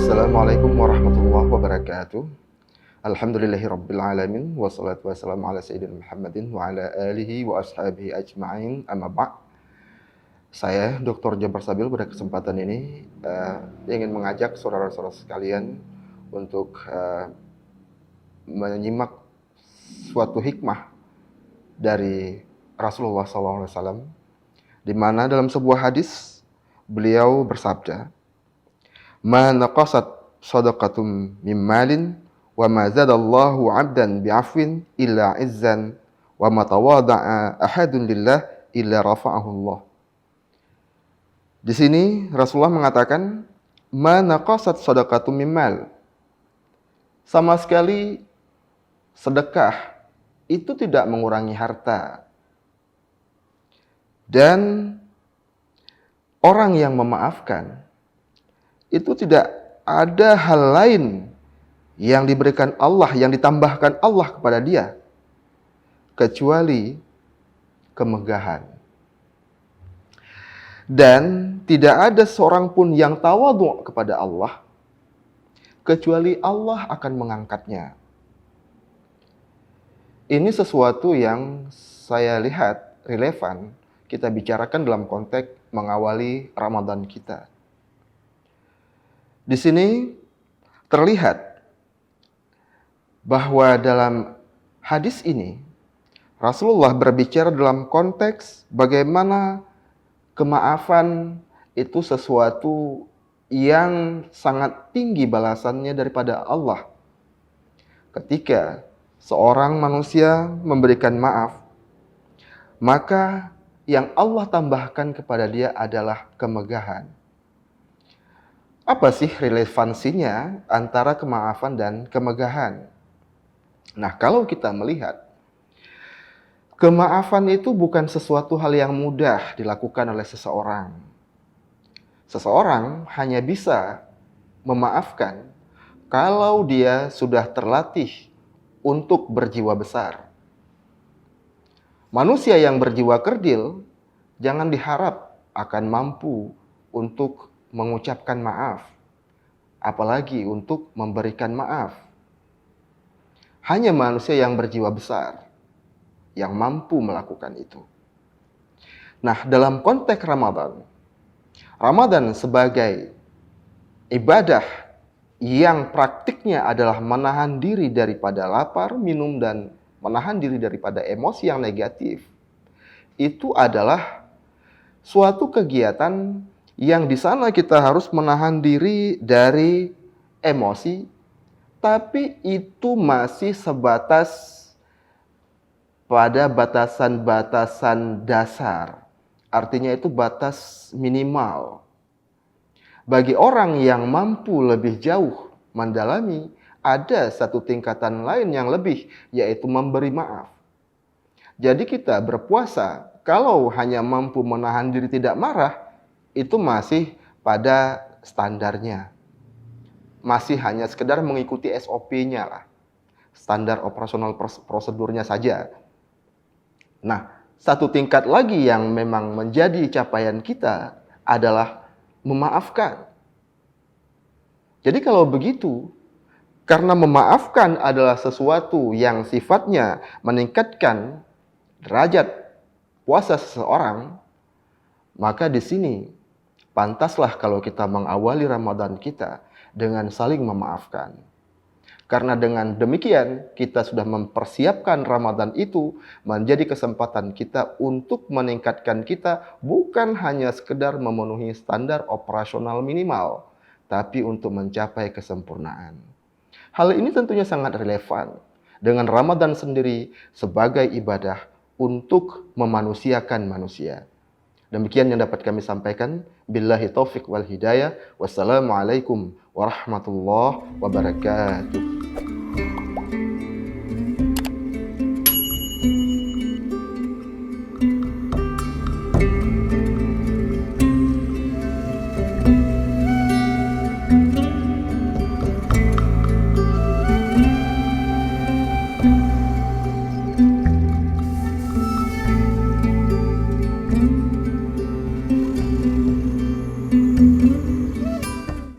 Assalamualaikum warahmatullahi wabarakatuh. Alhamdulillahirabbil alamin wassalatu wassalamu ala sayyidina Muhammadin wa ala alihi wa ashabihi ajma'in. Amma ba'. Saya Dr. Jabar Sabil pada kesempatan ini ingin mengajak saudara-saudara sekalian untuk menyimak suatu hikmah dari Rasulullah SAW, di mana dalam sebuah hadis beliau bersabda, "Ma naqasat shadaqatum min malin wa ma zadallahu 'abdan bi'afwin illa 'izzan wa ma tawada'a ahadun lillah illa rafa'ahu Allah." Di sini Rasulullah mengatakan, "Ma naqasat shadaqatum min mal." Sama sekali sedekah itu tidak mengurangi harta. Dan orang yang memaafkan itu tidak ada hal lain yang diberikan Allah, yang ditambahkan Allah kepada dia, kecuali kemegahan. Dan tidak ada seorang pun yang tawadhu kepada Allah, kecuali Allah akan mengangkatnya. Ini sesuatu yang saya lihat relevan kita bicarakan dalam konteks mengawali Ramadan kita. Di sini terlihat bahwa dalam hadis ini Rasulullah berbicara dalam konteks bagaimana kemaafan itu sesuatu yang sangat tinggi balasannya daripada Allah. Ketika seorang manusia memberikan maaf, maka yang Allah tambahkan kepada dia adalah kemegahan. Apa sih relevansinya antara kemaafan dan kemegahan? Nah, kalau kita melihat, kemaafan itu bukan sesuatu hal yang mudah dilakukan oleh seseorang. Seseorang hanya bisa memaafkan kalau dia sudah terlatih untuk berjiwa besar. Manusia yang berjiwa kerdil jangan diharap akan mampu untuk mengucapkan maaf, apalagi untuk memberikan maaf. Hanya manusia yang berjiwa besar yang mampu melakukan itu. Nah, dalam konteks Ramadan sebagai ibadah yang praktiknya adalah menahan diri daripada lapar, minum, dan menahan diri daripada emosi yang negatif, itu adalah suatu kegiatan yang di sana kita harus menahan diri dari emosi, tapi itu masih sebatas pada batasan-batasan dasar. Artinya itu batas minimal. Bagi orang yang mampu lebih jauh mendalami, ada satu tingkatan lain yang lebih, yaitu memberi maaf. Jadi kita berpuasa, kalau hanya mampu menahan diri tidak marah, itu masih pada standarnya. Masih hanya sekedar mengikuti SOP-nya lah. Standar operasional prosedurnya saja. Nah, satu tingkat lagi yang memang menjadi capaian kita adalah memaafkan. Jadi kalau begitu, karena memaafkan adalah sesuatu yang sifatnya meningkatkan derajat puasa seseorang, maka di sini pantaslah kalau kita mengawali Ramadan kita dengan saling memaafkan. Karena dengan demikian kita sudah mempersiapkan Ramadan itu menjadi kesempatan kita untuk meningkatkan kita bukan hanya sekedar memenuhi standar operasional minimal, tapi untuk mencapai kesempurnaan. Hal ini tentunya sangat relevan dengan Ramadan sendiri sebagai ibadah untuk memanusiakan manusia. Demikian yang dapat kami sampaikan. Billahi taufiq wal hidayah. Wassalamualaikum warahmatullahi wabarakatuh.